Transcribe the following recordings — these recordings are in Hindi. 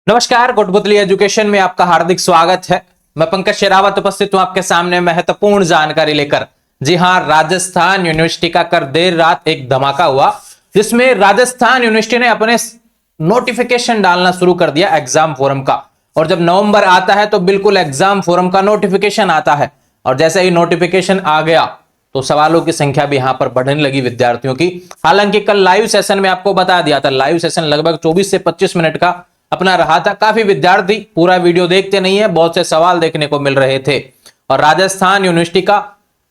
नमस्कार, कोटपुतली एजुकेशन में आपका हार्दिक स्वागत है। मैं पंकज शेरावत उपस्थित हूं आपके सामने महत्वपूर्ण जानकारी लेकर। जी हां, राजस्थान यूनिवर्सिटी का कल देर रात एक धमाका हुआ, जिसमें राजस्थान यूनिवर्सिटी ने अपने नोटिफिकेशन डालना शुरू कर दिया एग्जाम फोरम का। और जब नवंबर आता है तो बिल्कुल एग्जाम फोरम का नोटिफिकेशन आता है, और जैसे ही नोटिफिकेशन आ गया तो सवालों की संख्या भी यहां पर बढ़ने लगी विद्यार्थियों की। हालांकि कल लाइव सेशन में आपको बता दिया था, लाइव सेशन लगभग 24 से 25 मिनट का अपना रहा था। काफी विद्यार्थी पूरा वीडियो देखते नहीं है, बहुत से सवाल देखने को मिल रहे थे। और राजस्थान यूनिवर्सिटी का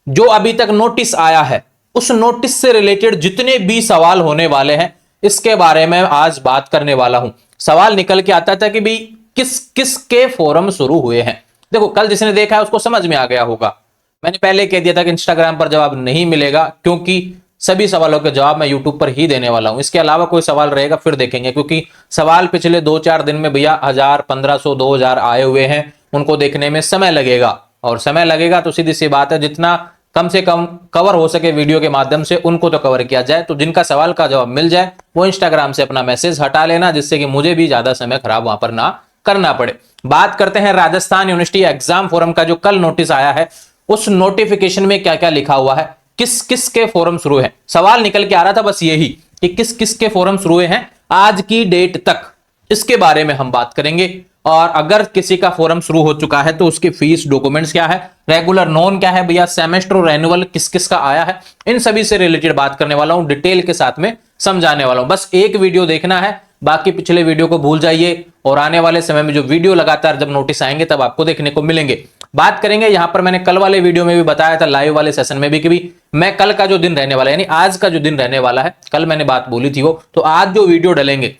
जो अभी तक नोटिस आया है, उस नोटिस से रिलेटेड जितने भी सवाल होने वाले हैं, इसके बारे में आज बात करने वाला हूं। सवाल निकल के आता था कि भाई किस किस के फोरम शुरू हुए हैं। देखो, कल जिसने देखा है उसको समझ में आ गया होगा। मैंने पहले कह दिया था कि इंस्टाग्राम पर जवाब नहीं मिलेगा, क्योंकि सभी सवालों के जवाब मैं यूट्यूब पर ही देने वाला हूं। इसके अलावा कोई सवाल रहेगा फिर देखेंगे, क्योंकि सवाल पिछले 2-4 दिन में भैया 1000, 1500, 2000 आए हुए हैं। उनको देखने में समय लगेगा, और समय लगेगा तो सीधी सी बात है, जितना कम से कम कवर हो सके वीडियो के माध्यम से उनको तो कवर किया जाए। तो जिनका सवाल का जवाब मिल जाए वो इंस्टाग्राम से अपना मैसेज हटा लेना, जिससे कि मुझे भी ज्यादा समय खराब वहां पर ना करना पड़े। बात करते हैं राजस्थान यूनिवर्सिटी एग्जाम फोरम का जो कल नोटिस आया है, उस नोटिफिकेशन में क्या क्या लिखा हुआ है, किस किस के फोरम शुरू है। सवाल निकल के आ रहा था बस यही कि किस किस के फोरम शुरू हैं आज की डेट तक, इसके बारे में हम बात करेंगे। और अगर किसी का फोरम शुरू हो चुका है तो उसकी फीस, डॉक्यूमेंट्स क्या है, रेगुलर नॉन क्या है भैया, सेमेस्टर और एनुअल किस किस का आया है, इन सभी से रिलेटेड बात करने वाला हूं, डिटेल के साथ में समझाने वाला हूं। बस एक वीडियो देखना है, बाकी पिछले वीडियो को भूल जाइए। और आने वाले समय में जो वीडियो लगातार जब नोटिस आएंगे तब आपको देखने को मिलेंगे। बात करेंगे यहां पर, मैंने कल वाले वीडियो में भी बताया था, लाइव वाले सेशन में भी, कि भी मैं कल का जो दिन रहने वाला है, यानी आज का जो दिन रहने वाला है, कल मैंने बात बोली थी वो, तो आज जो वीडियो डलेंगे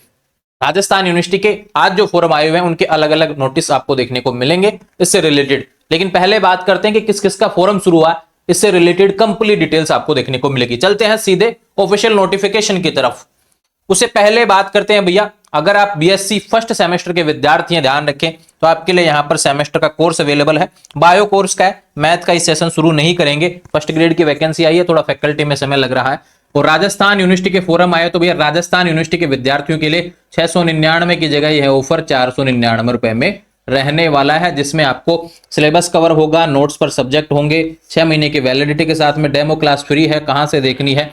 राजस्थान यूनिवर्सिटी के आज जो फोरम आए हुए हैं उनके अलग अलग नोटिस आपको देखने को मिलेंगे इससे रिलेटेड। लेकिन पहले बात करते हैं कि किस किस का फोरम शुरू हुआ, इससे रिलेटेड कंप्लीट डिटेल्स आपको देखने को मिलेगी। चलते हैं सीधे ऑफिशियल नोटिफिकेशन की तरफ। उससे पहले बात करते हैं भैया, अगर आप बीएससी फर्स्ट सेमेस्टर के विद्यार्थी हैं, ध्यान रखें, तो आपके लिए यहां पर सेमेस्टर का कोर्स अवेलेबल है। बायो कोर्स का है, मैथ का इस सेशन शुरू नहीं करेंगे। फर्स्ट ग्रेड की वैकेंसी आई है, थोड़ा फैकल्टी में समय लग रहा है। और राजस्थान यूनिवर्सिटी के फोरम आए तो भैया राजस्थान यूनिवर्सिटी के विद्यार्थियों के लिए 699 की जगह यह ऑफर 499 रुपए में रहने वाला है, जिसमें आपको सिलेबस कवर होगा, नोट्स पर सब्जेक्ट होंगे, 6 महीने की वैलिडिटी के साथ में डेमो क्लास फ्री है। कहां से देखनी है,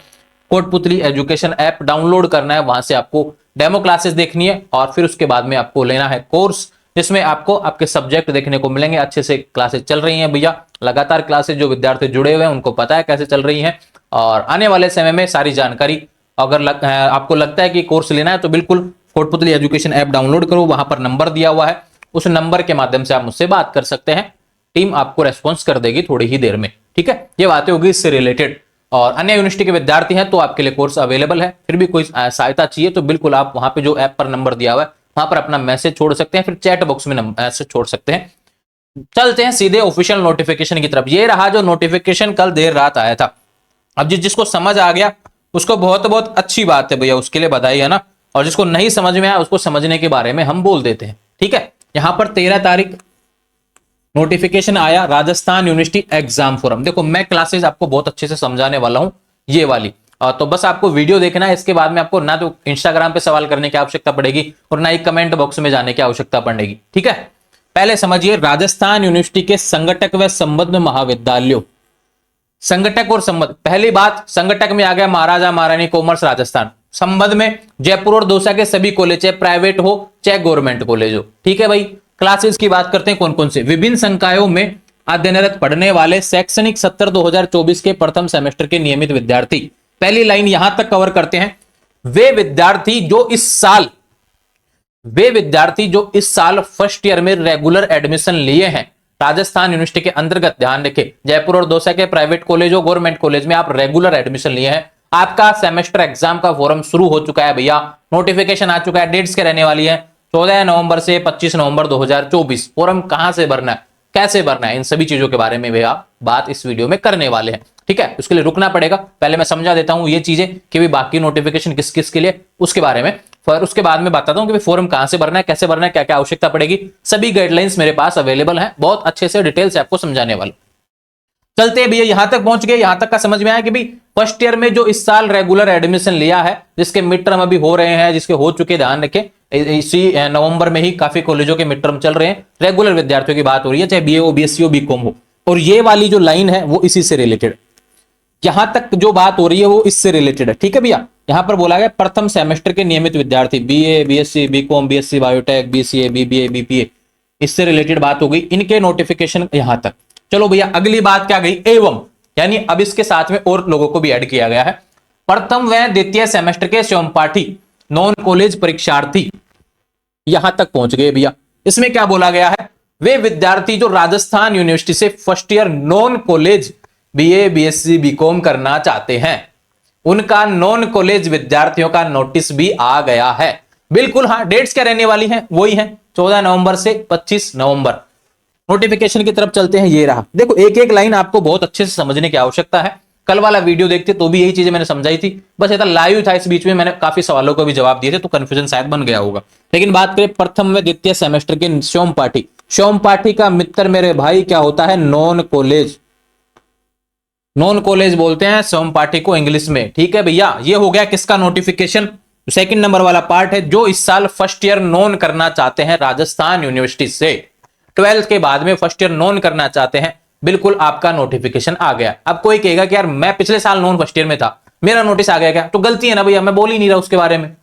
कोटपुतली एजुकेशन ऐप डाउनलोड करना है, वहां से आपको डेमो क्लासेस देखनी है, और फिर उसके बाद में आपको लेना है कोर्स, जिसमें आपको आपके सब्जेक्ट देखने को मिलेंगे। अच्छे से क्लासेस चल रही हैं भैया, लगातार क्लासेस जो विद्यार्थी जुड़े हुए हैं उनको पता है कैसे चल रही हैं। और आने वाले समय में सारी जानकारी, अगर आपको लगता है कि कोर्स लेना है तो बिल्कुल कोटपुतली एजुकेशन ऐप डाउनलोड करो, वहां पर नंबर दिया हुआ है, उस नंबर के माध्यम से आप मुझसे बात कर सकते हैं। टीम आपको रेस्पॉन्स कर देगी थोड़ी ही देर में, ठीक है। ये बातें होगी इससे रिलेटेड। और अन्य यूनिवर्सिटी के विद्यार्थी हैं तो आपके लिए कोर्स अवेलेबल है। फिर भी कोई सहायता चाहिए तो बिल्कुल आप वहां पे जो ऐप पर नंबर दिया हुआ है वहां पर अपना मैसेज छोड़ सकते हैं, फिर चैट बॉक्स में मैसेज छोड़ सकते हैं। चलते हैं सीधे ऑफिशियल नोटिफिकेशन की तरफ। ये रहा जो नोटिफिकेशन कल देर रात आया था। अब जिसको समझ आ गया उसको बहुत बहुत अच्छी बात है भैया, उसके लिए बधाई है ना। और जिसको नहीं समझ में आया उसको समझने के बारे में हम बोल देते हैं, ठीक है। यहां पर 13 तारीख नोटिफिकेशन आया, राजस्थान यूनिवर्सिटी एग्जाम फोरम। देखो, मैं क्लासेस आपको बहुत अच्छे से समझाने वाला हूं, ये वाली। तो बस आपको वीडियो देखना है, इसके बाद में आपको ना तो इंस्टाग्राम पे सवाल करने की आवश्यकता पड़ेगी और ना ही कमेंट बॉक्स में जाने की आवश्यकता पड़ेगी, ठीक है। पहले समझिए, राजस्थान यूनिवर्सिटी के संगठक व संबद्ध महाविद्यालयों, संगठक और संबद्ध। पहली बात, संगठक में आ गया महाराजा महारानी कॉमर्स राजस्थान, संबद्ध में जयपुर और दौसा के सभी कॉलेज, चाहे प्राइवेट हो चाहे गवर्नमेंट कॉलेज हो, ठीक है भाई। क्लासेस की बात करते हैं कौन कौन से, विभिन्न संकायों में अध्ययनरत पढ़ने वाले शैक्षणिक सत्र 2024 के प्रथम सेमेस्टर के नियमित विद्यार्थी। पहली लाइन यहां तक कवर करते हैं, वे विद्यार्थी जो इस साल फर्स्ट ईयर में रेगुलर एडमिशन लिए हैं राजस्थान यूनिवर्सिटी के अंतर्गत। ध्यान रखें, जयपुर और दौसा के प्राइवेट कॉलेज हो, गवर्नमेंट कॉलेज में आप रेगुलर एडमिशन लिए हैं, आपका सेमेस्टर एग्जाम का फॉर्म शुरू हो चुका है भैया, नोटिफिकेशन आ चुका है, डेट्स के रहने वाली है 14 नवंबर से 25 नवंबर 2024। फॉर्म कहां से भरना है, कैसे भरना है, इन सभी चीजों के बारे में भी आप बात इस वीडियो में करने वाले हैं, ठीक है। उसके लिए रुकना पड़ेगा, पहले मैं समझा देता हूं ये चीजें कि भी बाकी नोटिफिकेशन किस किस के लिए, उसके बारे में। फिर उसके बाद में बताता हूं कि फॉर्म कहां से भरना है, कैसे भरना है, क्या क्या आवश्यकता पड़ेगी। सभी गाइडलाइंस मेरे पास अवेलेबल है, बहुत अच्छे से डिटेल से आपको समझाने वाला। चलते हैं भैया, यहां तक पहुंच गए, यहां तक का समझ में आया कि भाई फर्स्ट ईयर में जो इस साल रेगुलर एडमिशन लिया है, जिसके मिड टर्म अभी हो रहे हैं, जिसके हो चुके, ध्यान रखें, इसी नवंबर में ही काफी कॉलेजों के मिड टर्म चल रहे हैं, रेगुलर विद्यार्थियों की बात हो रही है, चाहे बीए हो, बीएससी हो, बीकॉम हो, और ये वाली जो लाइन है वो इसी से रिलेटेड, यहां तक जो बात हो रही है वो इससे रिलेटेड है। ठीक है भैया, यहां पर बोला गया प्रथम सेमेस्टर के नियमित विद्यार्थी, BA, BSc, BCom, BSc biotech, BCA, BBA, BPA, इससे रिलेटेड बात हो गई, इनके नोटिफिकेशन यहां तक। चलो भैया अगली बात क्या गई, एवं, यानी अब इसके साथ में और लोगों को भी ऐड किया गया है। प्रथम व द्वितीय सेमेस्टर के स्वयंपाठी नॉन कॉलेज परीक्षार्थी, यहां तक पहुंच गए भैया। इसमें क्या बोला गया है, वे विद्यार्थी जो राजस्थान यूनिवर्सिटी से first year non college BA, BSc, BCom करना चाहते हैं, उनका नॉन कॉलेज विद्यार्थियों का नोटिस भी आ गया है। बिल्कुल हाँ, डेट्स क्या रहने वाली हैं, वही हैं 14 नवंबर से 25 नवंबर। नोटिफिकेशन की तरफ चलते हैं, ये रहा। देखो एक एक लाइन आपको बहुत अच्छे से समझने की आवश्यकता है। कल वाला वीडियो देखते तो भी यही चीजें मैंने समझाई थी, बस ये लाइव था, इस बीच में मैंने काफी सवालों को भी जवाब दिए थे, तो कंफ्यूजन शायद बन गया होगा। लेकिन बात करें प्रथम व द्वितीय सेमेस्टर के स्वयंपाठी, स्वयंपाठी का मित्र मेरे भाई क्या होता है, नॉन कॉलेज, नॉन कॉलेज बोलते हैं स्वयंपाठी को इंग्लिश में। ठीक है भैया, ये हो गया किसका नोटिफिकेशन, सेकंड नंबर वाला पार्ट है, जो इस साल फर्स्ट ईयर नॉन करना चाहते हैं राजस्थान यूनिवर्सिटी से, 12th के बाद में फर्स्ट ईयर नॉन करना चाहते हैं, बिल्कुल आपका नोटिफिकेशन आ गया। अब कोई कहेगा कि यार मैं पिछले साल नॉन फर्स्ट ईयर में था, मेरा नोटिस आ गया क्या, तो गलती है ना भैया, मैं बोल ही नहीं रहा उसके बारे में।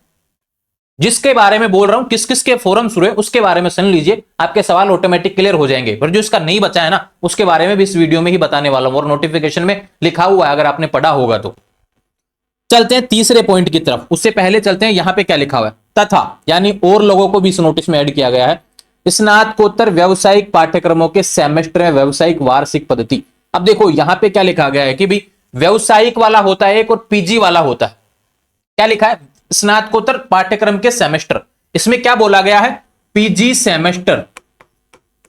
जिसके बारे में बोल रहा हूं, किस किस के फोरम शुरू है उसके बारे में सुन लीजिए, आपके सवाल ऑटोमेटिक क्लियर हो जाएंगे। पर जो इसका नहीं बचा है ना, उसके बारे में भी इस वीडियो में ही बताने वाला हूं, और नोटिफिकेशन में लिखा हुआ है अगर आपने पढ़ा होगा तो। चलते हैं तीसरे पॉइंट की तरफ, उससे पहले चलते हैं यहां पे क्या लिखा हुआ है, तथा, यानी और लोगों को भी इस नोटिस में ऐड किया गया है, स्नातकोत्तर व्यावसायिक पाठ्यक्रमों के सेमेस्टर में व्यावसायिक वार्षिक पद्धति। अब देखो यहां पे क्या लिखा गया है कि भी व्यावसायिक वाला होता है एक, और पीजी वाला होता है। क्या लिखा है, स्नातकोत्तर पाठ्यक्रम के सेमेस्टर, इसमें क्या बोला गया है, पीजी सेमेस्टर।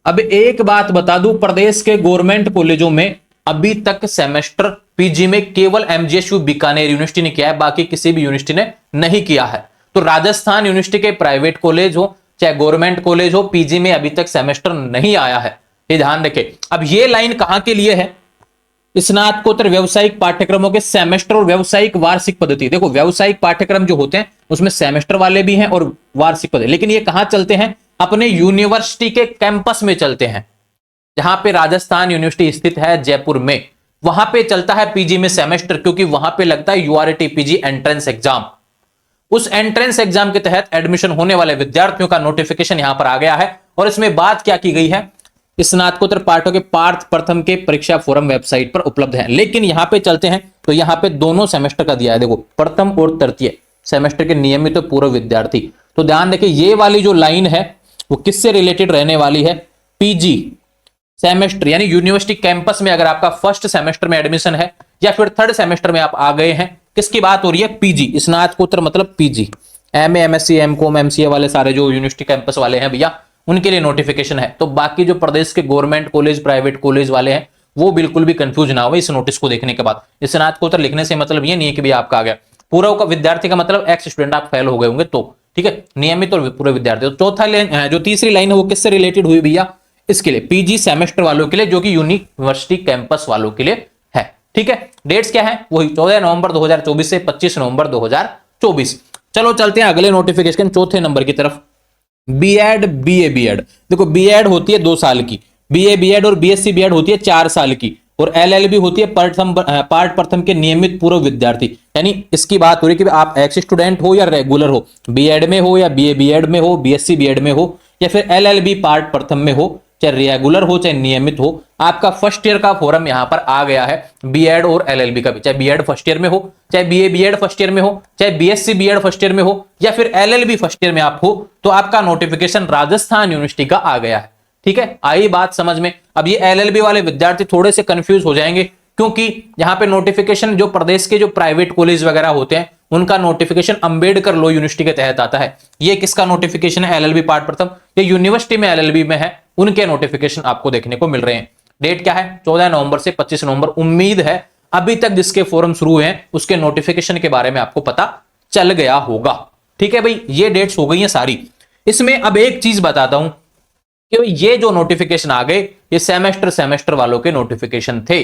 अब एक बात बता दूं, प्रदेश के गवर्नमेंट कॉलेजों में अभी तक सेमेस्टर पीजी में केवल एमजीएसयू बीकानेर यूनिवर्सिटी ने किया है, बाकी किसी भी यूनिवर्सिटी ने नहीं किया है। तो राजस्थान यूनिवर्सिटी के प्राइवेट कॉलेज हो चाहे गवर्नमेंट कॉलेज हो, पीजी में अभी तक सेमेस्टर नहीं आया है, ये ध्यान रखें। अब ये लाइन कहां के लिए है, स्नातकोत्तर व्यावसायिक पाठ्यक्रमों के सेमेस्टर और व्यावसायिक वार्षिक पद्धति। देखो व्यावसायिक पाठ्यक्रम जो होते हैं उसमें सेमेस्टर वाले भी हैं और वार्षिक पद्धति, लेकिन ये कहां चलते हैं, अपने यूनिवर्सिटी के कैंपस में चलते हैं। जहां पे राजस्थान यूनिवर्सिटी स्थित है जयपुर में, वहां पे चलता है पीजी में सेमेस्टर, क्योंकि वहां पे लगता है यूआरटी पीजी एंट्रेंस एग्जाम। उस एंट्रेंस एग्जाम के तहत एडमिशन होने वाले विद्यार्थियों का नोटिफिकेशन यहां पर आ गया है। और इसमें बात क्या की गई है, स्नातकोत्तर पाठों के पार्थ प्रथम के परीक्षा फोरम वेबसाइट पर उपलब्ध है। लेकिन यहां पे चलते हैं तो यहां पे दोनों सेमेस्टर का दिया है, देखो प्रथम और तृतीय सेमेस्टर के नियमित तो पूर्व विद्यार्थी। तो ध्यान रखिए ये वाली जो लाइन है वो किससे रिलेटेड रहने वाली है, पीजी सेमेस्टर, यानी यूनिवर्सिटी कैंपस में अगर आपका फर्स्ट सेमेस्टर में एडमिशन है या फिर थर्ड सेमेस्टर में आप आ गए हैं, किसकी बात हो रही है, पीजी, स्नातकोत्तर मतलब PG, MA, MSc, MCom, MCA वाले सारे जो यूनिवर्सिटी कैंपस वाले हैं भैया, उनके लिए नोटिफिकेशन है। तो बाकी जो प्रदेश के गवर्नमेंट कॉलेज, प्राइवेट कॉलेज वाले हैं, वो बिल्कुल भी कंफ्यूज ना हो इस नोटिस को देखने के बाद। स्नातकोत्तर लिखने से मतलब ये नहीं है कि भी आपका आ गया, पूरा का विद्यार्थी का मतलब एक्स स्टूडेंट आप फेल हो गए होंगे तो, ठीक है, नियमित और पूरे विद्यार्थी। तो चौथा लाइन, जो तीसरी लाइन है वो किससे रिलेटेड हुई भैया, इसके लिए पीजी सेमेस्टर वालों के लिए, जो कि यूनिवर्सिटी कैंपस वालों के लिए है। ठीक है, डेट्स क्या है, वही 14 नवंबर 2024 से 25 नवंबर 2024। चलो चलते हैं अगले नोटिफिकेशन चौथे नंबर की तरफ, बीएड, बीए, बीएड। देखो बीएड होती है 2 साल की, बीए बीएड और बीएससी बीएड होती है 4 साल की, और एलएलबी होती है पार्ट प्रथम के नियमित पूर्व विद्यार्थी। यानी इसकी बात हो रही है कि आप एक्स स्टूडेंट हो या रेगुलर हो, बीएड में हो या बीए बीएड में हो, बीएससी बीएड में हो, या फिर एलएलबी पार्ट प्रथम में हो, चाहे रेगुलर हो चाहे नियमित हो, आपका फर्स्ट ईयर का फॉरम यहां पर आ गया है, बीएड और एलएलबी का भी, चाहे बीएड फर्स्ट ईयर में हो, चाहे बीए बीएड फर्स्ट ईयर में हो, चाहे बीएससी बीएड फर्स्ट ईयर में हो, या फिर एलएलबी फर्स्ट ईयर में आप हो, तो आपका नोटिफिकेशन राजस्थान यूनिवर्सिटी का आ गया है। ठीक है, आई बात समझ में। अब ये एलएलबी वाले विद्यार्थी थोड़े से कंफ्यूज हो जाएंगे, क्योंकि यहां पे नोटिफिकेशन जो प्रदेश के जो प्राइवेट कॉलेज वगैरह होते हैं उनका नोटिफिकेशन अंबेडकर लॉ यूनिवर्सिटी के तहत आता है। ये किसका नोटिफिकेशन है, एलएलबी पार्ट प्रथम, ये यूनिवर्सिटी में एलएलबी में है, उनके नोटिफिकेशन आपको देखने को मिल रहे हैं। डेट क्या है, 14 नवंबर से 25 नवंबर। उम्मीद है अभी तक जिसके फोरम शुरू हुए हैं उसके नोटिफिकेशन के बारे में आपको पता चल गया होगा। ठीक है भाई, ये डेट्स हो गई हैं सारी। इसमें अब एक चीज बताता हूं कि ये जो नोटिफिकेशन आ गए ये सेमेस्टर वालों के नोटिफिकेशन थे।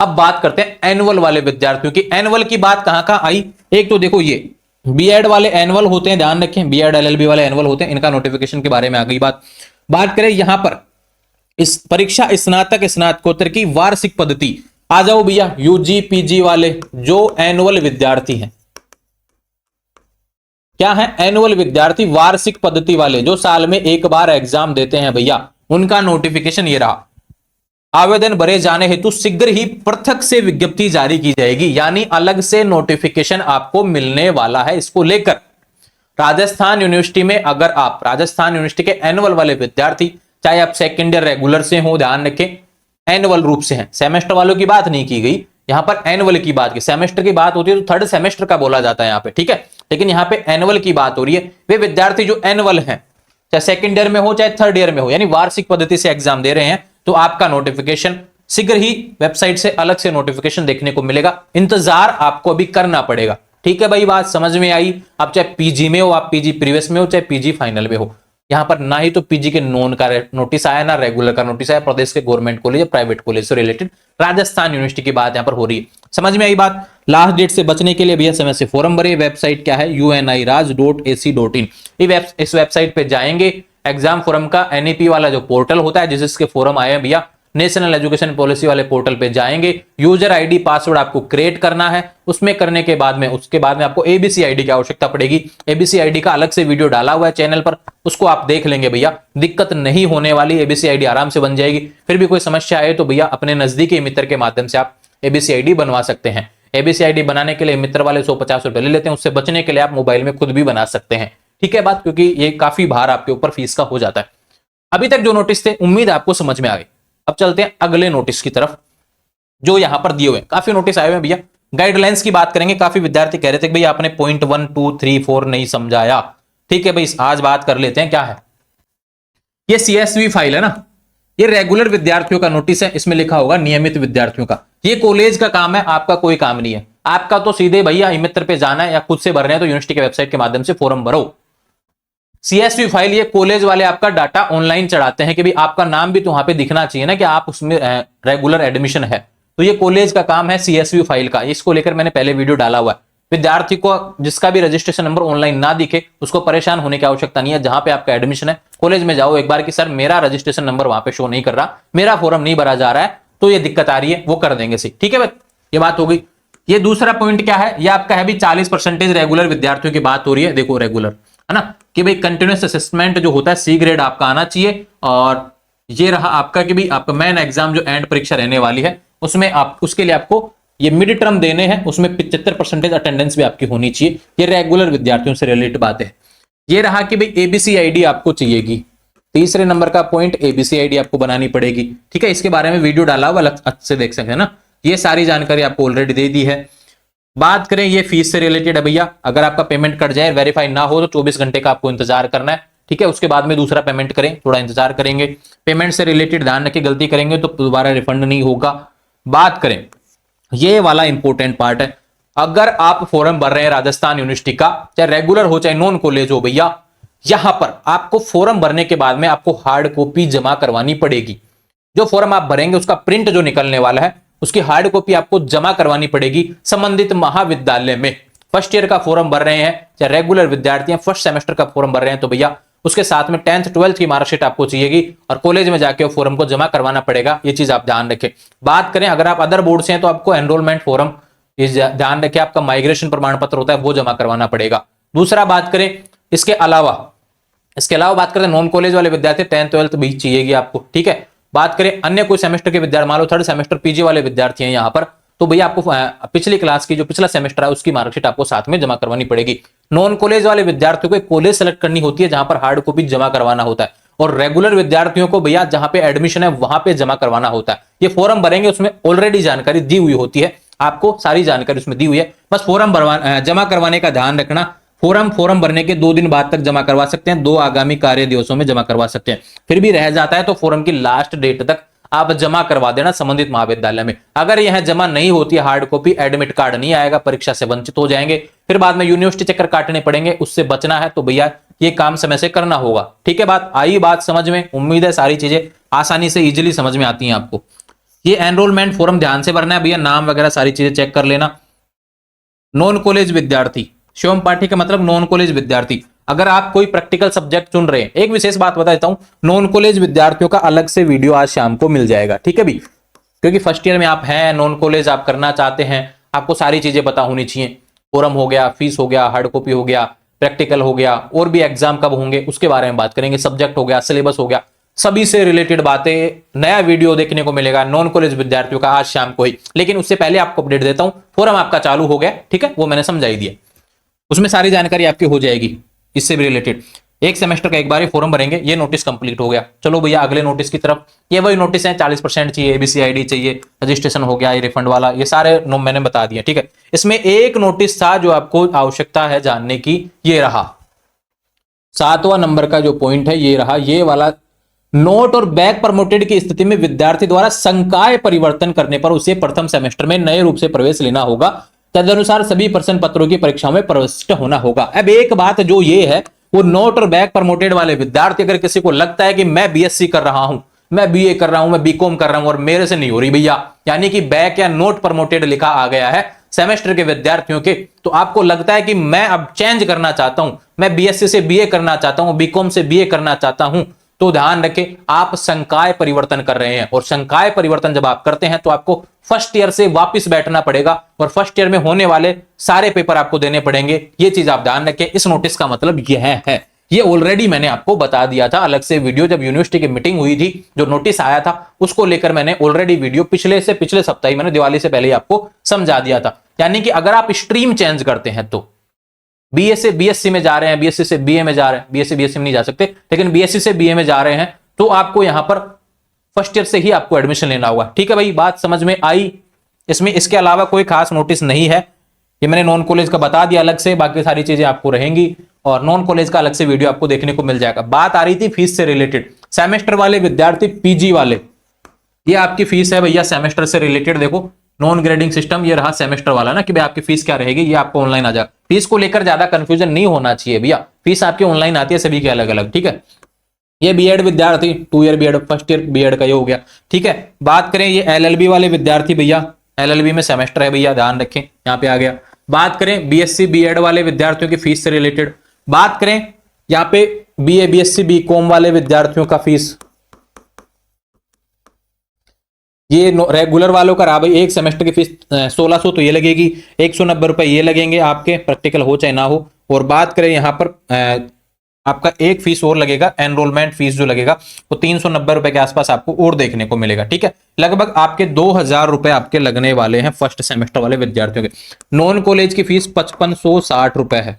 अब बात करते हैं एनुअल वाले विद्यार्थियों की। एनुअल की बात कहां कहां आई, एक तो देखो ये बीएड वाले एनुअल होते हैं, ध्यान रखें, बीएड एलएलबी वाले एनुअल होते हैं, इनका नोटिफिकेशन के बारे में आ गई बात करें यहां पर इस परीक्षा स्नातक स्नातकोत्तर की वार्षिक पद्धति, आ जाओ भैया यूजी पीजी वाले जो एनुअल विद्यार्थी हैं, क्या है एनुअल विद्यार्थी, वार्षिक पद्धति वाले जो साल में एक बार एग्जाम देते हैं भैया, उनका नोटिफिकेशन ये रहा। आवेदन भरे जाने हेतु शीघ्र ही पृथक से विज्ञप्ति जारी की जाएगी, यानी अलग से नोटिफिकेशन आपको मिलने वाला है इसको लेकर। राजस्थान यूनिवर्सिटी में अगर आप राजस्थान यूनिवर्सिटी के एनुअल वाले विद्यार्थी, चाहे आप सेकेंड ईयर रेगुलर से हो, ध्यान रखें एनुअल रूप से हैं, सेमेस्टर वालों की बात नहीं की गई, यहां पर एनुअल की बात की, सेमेस्टर की बात होती है तो थर्ड सेमेस्टर का बोला जाता है यहां पे, ठीक है, लेकिन यहां पे एनुअल की बात हो रही है। वे विद्यार्थी जो एनुअल हैं, चाहे सेकंड ईयर में हो चाहे थर्ड ईयर में हो, यानी वार्षिक पद्धति से एग्जाम दे रहे हैं, तो आपका नोटिफिकेशन शीघ्र ही वेबसाइट से अलग से नोटिफिकेशन देखने को मिलेगा, इंतजार आपको अभी करना पड़ेगा। ठीक है भाई, बात समझ में आई। अब चाहे पीजी में हो, आप पीजी प्रीवियस में हो, चाहे पीजी फाइनल में हो, यहां पर ना ही तो पीजी के नॉन का नोटिस आया, ना रेगुलर का नोटिस आया, प्रदेश के गवर्नमेंट कॉलेज या प्राइवेट कॉलेज से रिलेटेड राजस्थान यूनिवर्सिटी की बात यहां पर हो रही है। समझ में आई बात। लास्ट डेट से बचने के लिए भैया समय से फॉर्म भरे। वेबसाइट क्या है, uniraj.ac.in। इस वेबसाइट पे जाएंगे, एग्जाम फॉर्म का एनईपी वाला जो पोर्टल होता है जिसके फॉर्म आए हैं भैया, नेशनल एजुकेशन पॉलिसी वाले पोर्टल पे जाएंगे, यूजर आईडी पासवर्ड आपको क्रिएट करना है, उसमें करने के बाद में उसके बाद में आपको एबीसी आईडी की आवश्यकता पड़ेगी। एबीसी आईडी का अलग से वीडियो डाला हुआ है चैनल पर, उसको आप देख लेंगे भैया, दिक्कत नहीं होने वाली, एबीसी आईडी आराम से बन जाएगी। फिर भी कोई समस्या आए तो भैया अपने नजदीकी मित्र के माध्यम से आप एबीसी आईडी बनवा सकते हैं। एबीसी आईडी बनाने के लिए मित्र वाले 150 रुपए ले लेते हैं, उससे बचने के लिए आप मोबाइल में खुद भी बना सकते हैं। ठीक है बात, क्योंकि ये काफी भार आपके ऊपर फीस का हो जाता है। अभी तक जो नोटिस थे उम्मीद आपको समझ में आ गई। अब चलते हैं अगले नोटिस की तरफ जो यहां पर दिए हुए हैं। काफी नोटिस आए हुए हैं भैया। गाइडलाइंस की बात करेंगे। काफी विद्यार्थी कह रहे थे कि भैया आपने पॉइंट 1 2 3 4 नहीं समझाया। ठीक है भाई, आज बात कर लेते हैं क्या है। ये सीएसवी फाइल है ना, ये रेगुलर विद्यार्थियों का नोटिस है, इसमें लिखा होगा नियमित विद्यार्थियों का। ये कॉलेज का काम है, आपका कोई काम नहीं है। आपका तो सीधे भैया ई मित्र पे जाना है, या खुद से भरना है तो यूनिवर्सिटी के वेबसाइट के माध्यम से फॉर्म भरो। सीएसवी फाइल, ये कॉलेज वाले आपका डाटा ऑनलाइन चढ़ाते हैं कि भाई आपका नाम भी तो वहां पे दिखना चाहिए ना कि आप उसमें रेगुलर एडमिशन है, तो ये कॉलेज का काम है सीएसवी फाइल का। इसको लेकर मैंने पहले वीडियो डाला हुआ है। विद्यार्थी को जिसका भी रजिस्ट्रेशन नंबर ऑनलाइन ना दिखे उसको परेशान होने की आवश्यकता नहीं है। जहां पे आपका एडमिशन है कॉलेज में जाओ एक बार कि सर मेरा रजिस्ट्रेशन नंबर वहां पे शो नहीं कर रहा, मेरा फॉर्म नहीं भरा जा रहा है, तो ये दिक्कत आ रही है, वो कर देंगे सही। ठीक है भाई, ये बात हो गई। ये दूसरा पॉइंट क्या है, ये आपका है भी 40% रेगुलर विद्यार्थियों की बात हो रही है। देखो रेगुलर है ना कि भाई कंटिन्यूअस असेसमेंट जो होता है सी ग्रेड आपका आना चाहिए। और ये रहा आपका कि भाई आपका मेन एग्जाम जो एंड परीक्षा रहने वाली है उसमें आप उसके लिए आपको ये मिड टर्म देने हैं, उसमें 75% अटेंडेंस भी आपकी होनी चाहिए। ये रेगुलर विद्यार्थियों से रिलेटेड बात है। ये रहा कि भाई एबीसी आईडी आपको चाहिएगी। तीसरे नंबर का पॉइंट, एबीसी आईडी आपको बनानी पड़ेगी। ठीक है, इसके बारे में वीडियो डाला हुआ, अच्छे से देख सकते हैं ना। ये सारी जानकारी आपको ऑलरेडी दे दी है। बात करें ये फीस से रिलेटेड है भैया, अगर आपका पेमेंट कट जाए, वेरीफाई ना हो तो 24 घंटे का आपको इंतजार करना है। ठीक है, उसके बाद में दूसरा पेमेंट करें, थोड़ा इंतजार करेंगे। पेमेंट से रिलेटेड ध्यान रखें, गलती करेंगे तो दोबारा रिफंड नहीं होगा। बात करें ये वाला इंपॉर्टेंट पार्ट है, अगर आप फॉर्म भर रहे हैं राजस्थान यूनिवर्सिटी का, चाहे रेगुलर हो चाहे नॉन कॉलेज हो भैया, यहां पर आपको फॉर्म भरने के बाद में आपको हार्ड कॉपी जमा करवानी पड़ेगी। जो फॉर्म आप भरेंगे उसका प्रिंट जो निकलने वाला है उसकी हार्ड कॉपी आपको जमा करवानी पड़ेगी संबंधित महाविद्यालय में। फर्स्ट ईयर का फॉर्म भर रहे हैं, चाहे रेगुलर विद्यार्थी हैं, फर्स्ट सेमेस्टर का फॉर्म भर रहे हैं, तो भैया उसके साथ में 10th 12th की मार्कशीट आपको चाहिएगी और कॉलेज में जाके फॉर्म को जमा करवाना पड़ेगा। ये चीज आप ध्यान रखें। बात करें अगर आप अदर बोर्ड से हैं तो आपको एनरोलमेंट फॉर्म ध्यान रखें, आपका माइग्रेशन प्रमाण पत्र होता है वो जमा करवाना पड़ेगा। दूसरा बात करें इसके अलावा बात करें नॉन कॉलेज वाले विद्यार्थी 10th 12th भी चाहिएगी आपको। ठीक है, बात करें अन्य कोई सेमेस्टर के विद्यार्थी, मान लो थर्ड सेमेस्टर पीजी वाले विद्यार्थी हैं यहाँ पर, तो भैया आपको पिछली क्लास की जो पिछला सेमेस्टर है उसकी मार्कशीट आपको साथ में जमा करवानी पड़ेगी। नॉन कॉलेज वाले विद्यार्थियों को कॉलेज सेलेक्ट करनी होती है जहां पर हार्ड कॉपी जमा करवाना होता है, और रेगुलर विद्यार्थियों को भैया जहां पे एडमिशन है वहां पे जमा करवाना होता है। ये फॉर्म भरेंगे उसमें ऑलरेडी जानकारी दी हुई होती है, आपको सारी जानकारी उसमें दी हुई है, बस फॉर्म जमा करवाने का ध्यान रखना। फॉर्म भरने के 2 दिन बाद तक जमा करवा सकते हैं, 2 आगामी कार्य दिवसों में जमा करवा सकते हैं। फिर भी रह जाता है तो फॉर्म की लास्ट डेट तक आप जमा करवा देना संबंधित महाविद्यालय में। अगर यह जमा नहीं होती है हार्ड कॉपी, एडमिट कार्ड नहीं आएगा, परीक्षा से वंचित हो जाएंगे, फिर बाद में यूनिवर्सिटी चक्कर काटने पड़ेंगे। उससे बचना है तो भैया ये काम समय से करना होगा। ठीक है, बात आई बात समझ में? उम्मीद है सारी चीजें आसानी से इजिली समझ में आती हैं आपको। ये एनरोलमेंट फॉर्म ध्यान से भरना है भैया, नाम वगैरह सारी चीजें चेक कर लेना। नॉन कॉलेज विद्यार्थी शिवम पाठी का मतलब नॉन कॉलेज विद्यार्थी। अगर आप कोई प्रैक्टिकल सब्जेक्ट चुन रहे हैं, एक विशेष बात बता देता हूं, नॉन कॉलेज विद्यार्थियों का अलग से वीडियो आज शाम को मिल जाएगा, ठीक है भी, क्योंकि फर्स्ट ईयर में आप हैं, नॉन कॉलेज आप करना चाहते हैं, आपको सारी चीजें पता होनी चाहिए। फोरम हो गया, फीस हो गया, हार्ड कॉपी हो गया, प्रैक्टिकल हो गया, और भी एग्जाम कब होंगे उसके बारे में बात करेंगे, सब्जेक्ट हो गया, सिलेबस हो गया, सभी से रिलेटेड बातें, नया वीडियो देखने को मिलेगा नॉन कॉलेज विद्यार्थियों का आज शाम को ही। लेकिन उससे पहले आपको अपडेट देता हूं, फोरम आपका चालू हो गया, ठीक है, वो मैंने समझाई दिया, उसमें सारी जानकारी आपकी हो जाएगी इससे भी रिलेटेड। एक सेमेस्टर का एक बार ही फॉर्म भरेंगे, ये नोटिस कंप्लीट हो गया। चलो भैया अगले नोटिस की तरफ, ये वही नोटिस है, 40% चाहिए, एबीसी आईडी चाहिए, रजिस्ट्रेशन हो गया, ये रिफंड वाला, ये सारे मैंने बता दिया, ठीक है। इसमें एक नोटिस था जो आपको आवश्यकता है जानने की, ये रहा 7वां नंबर का जो पॉइंट है, ये रहा, ये वाला, नोट और बैक प्रमोटेड की स्थिति में विद्यार्थी द्वारा संकाय परिवर्तन करने पर उसे प्रथम सेमेस्टर में नए रूप से प्रवेश लेना होगा, तदनुसार सभी प्रश्न पत्रों की परीक्षाओं में प्रविष्ट होना होगा। अब एक बात जो ये है, वो नोट और बैक प्रमोटेड वाले विद्यार्थी, अगर किसी को लगता है कि मैं बीएससी कर रहा हूं, मैं बीए कर रहा हूं, मैं बीकॉम कर रहा हूं और मेरे से नहीं हो रही भैया, यानी कि बैक या नोट प्रमोटेड लिखा आ गया है सेमेस्टर के विद्यार्थियों के, तो आपको लगता है कि मैं अब चेंज करना चाहता हूं, मैं बीएससी से बीए करना चाहता हूं, बीकॉम से बीए करना चाहता हूं, तो ध्यान रखें आप संकाय परिवर्तन कर रहे हैं। और संकाय परिवर्तन जब आप करते हैं तो आपको फर्स्ट ईयर से वापस बैठना पड़ेगा और फर्स्ट ईयर में होने वाले सारे पेपर आपको देने पड़ेंगे। ये चीज आप ध्यान रखें। इस नोटिस का मतलब यह है, ये ऑलरेडी मैंने आपको बता दिया था अलग से वीडियो, जब यूनिवर्सिटी की मीटिंग हुई थी, जो नोटिस आया था उसको लेकर मैंने ऑलरेडी वीडियो पिछले सप्ताह ही, मैंने दिवाली से पहले ही आपको समझा दिया था। यानी कि अगर आप स्ट्रीम चेंज करते हैं तो बीए से बीएससी में जा रहे हैं, बीएससी से बीए में जा रहे हैं, बीएससी बीएससी में नहीं जा सकते, लेकिन बीएससी से बीए में जा रहे हैं, तो आपको यहां पर फर्स्ट ईयर से ही आपको एडमिशन लेना होगा, ठीक है भाई, बात समझ में आई। इसमें इसके अलावा कोई खास नोटिस नहीं है, ये मैंने नॉन कॉलेज का बता दिया अलग से, बाकी सारी चीजें आपको रहेंगी और नॉन कॉलेज का अलग से वीडियो आपको देखने को मिल जाएगा। बात आ रही थी फीस से रिलेटेड, सेमेस्टर वाले विद्यार्थी, पीजी वाले, ये आपकी फीस है भैया सेमेस्टर से रिलेटेड। देखो नॉन ग्रेडिंग सिस्टम, ये रहा सेमेस्टर वाला ना, कि भाई आपकी फीस क्या रहेगी, ये आपको ऑनलाइन आ जाएगा। फीस को लेकर ज्यादा कंफ्यूजन नहीं होना चाहिए भैया, फीस आपकी ऑनलाइन आती है सभी के अलग अलग, ठीक है। ये बीएड विद्यार्थी, 2 year BEd, first year BEd का ये हो गया, ठीक है। बात करें ये एलएलबी वाले विद्यार्थी, भैया एलएलबी में सेमेस्टर है भैया, ध्यान रखें, यहां पे आ गया। बात करें बीएससी बीएड वाले विद्यार्थियों की फीस से रिलेटेड, बात करें यहां पे बीए बीएससी बीकॉम वाले विद्यार्थियों का फीस, ये रेगुलर वालों का रहा भाई, एक सेमेस्टर की फीस 1600 तो ये लगेगी, 190 रुपए ये लगेंगे आपके, प्रैक्टिकल हो चाहे ना हो। और बात करें यहां पर आपका एक फीस और लगेगा, एनरोलमेंट फीस जो लगेगा वो 390 रुपए के आसपास आपको और देखने को मिलेगा, ठीक है। लगभग आपके 2000 रुपए आपके लगने वाले हैं फर्स्ट सेमेस्टर वाले विद्यार्थियों के। नॉन कॉलेज की फीस 5560 रुपए है,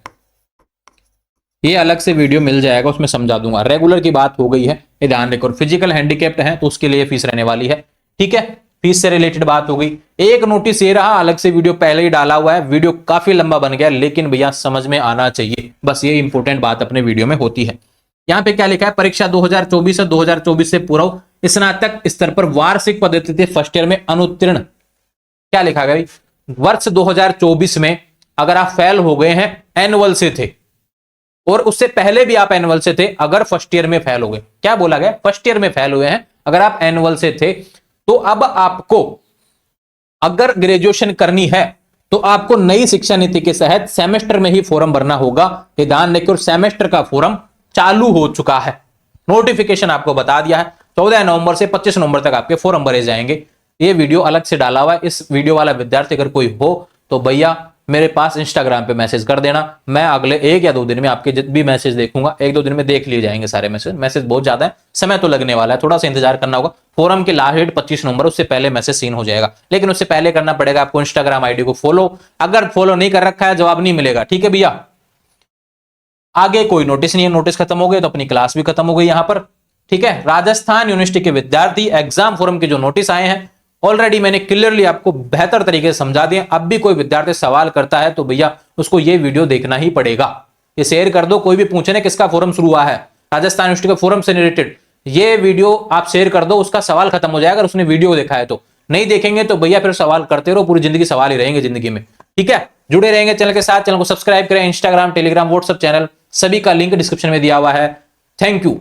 ये अलग से वीडियो मिल जाएगा, उसमें समझा दूंगा। रेगुलर की बात हो गई है, ये ध्यान रखो। फिजिकल हैंडीकैप्ड है तो उसके लिए फीस रहने वाली है, ठीक है। फीस से रिलेटेड बात हो गई। एक नोटिस ये रहा, अलग से वीडियो पहले ही डाला हुआ है, वीडियो काफी लंबा बन गया, लेकिन भैया समझ में आना चाहिए, बस ये इंपॉर्टेंट बात अपने वीडियो में होती है। यहां पे क्या लिखा है, परीक्षा 2024 से 2024 से पूर्व स्नातक स्तर पर वार्षिक पद्धति से फर्स्ट ईयर में अनुत्तीर्ण, क्या लिखा गया, वर्ष 2024 में अगर आप फेल हो गए हैं, एनुअल से थे, और उससे पहले भी आप एनुअल से थे, अगर फर्स्ट ईयर में फेल हो गए, क्या बोला गया, फर्स्ट ईयर में फेल हुए हैं, अगर आप एनुअल से थे, तो अब आपको अगर ग्रेजुएशन करनी है तो आपको नई शिक्षा नीति के तहत सेमेस्टर में ही फॉर्म भरना होगा। ये ध्यान रखिए, और सेमेस्टर का फॉर्म चालू हो चुका है, नोटिफिकेशन आपको बता दिया है, 14 नवंबर से 25 नवंबर तक आपके फॉर्म भरे जाएंगे। ये वीडियो अलग से डाला हुआ है, इस वीडियो वाला विद्यार्थी अगर कोई हो तो भैया मेरे पास इंस्टाग्राम पे मैसेज कर देना, मैं अगले 1 या 2 दिन में आपके जितने भी मैसेज देखूंगा, 1-2 दिन में देख लिए जाएंगे सारे मैसेज बहुत ज्यादा है, समय तो लगने वाला है, थोड़ा सा इंतजार करना होगा। फोरम की लास्ट डेट 25 नवंबर, उससे पहले मैसेज सीन हो जाएगा, लेकिन उससे पहले करना पड़ेगा आपको इंस्टाग्राम आईडी को फॉलो, अगर फॉलो नहीं कर रखा है जवाब नहीं मिलेगा, ठीक है भैया। आगे कोई नोटिस नहीं है, नोटिस खत्म हो गए तो अपनी क्लास भी खत्म हो गई यहां पर, ठीक है। राजस्थान यूनिवर्सिटी के विद्यार्थी एग्जाम फॉर्म के जो नोटिस आए हैं ऑलरेडी मैंने क्लियरली आपको बेहतर तरीके से समझा दिया। अब भी कोई विद्यार्थी सवाल करता है तो भैया उसको ये वीडियो देखना ही पड़ेगा, ये शेयर कर दो। कोई भी पूछे ना किसका फोरम शुरू हुआ है, राजस्थान यूनिवर्सिटी का फोरम से रिलेटेड, ये वीडियो आप शेयर कर दो, उसका सवाल खत्म हो जाएगा अगर उसने वीडियो देखा है तो। नहीं देखेंगे तो भैया फिर सवाल करते रहो, पूरी जिंदगी सवाल ही रहेंगे जिंदगी में, ठीक है। जुड़े रहेंगे चैनल के साथ, चैनल को सब्सक्राइब करें, इंस्टाग्राम टेलीग्राम व्हाट्सएप चैनल सभी का लिंक डिस्क्रिप्शन में दिया हुआ है। Thank you.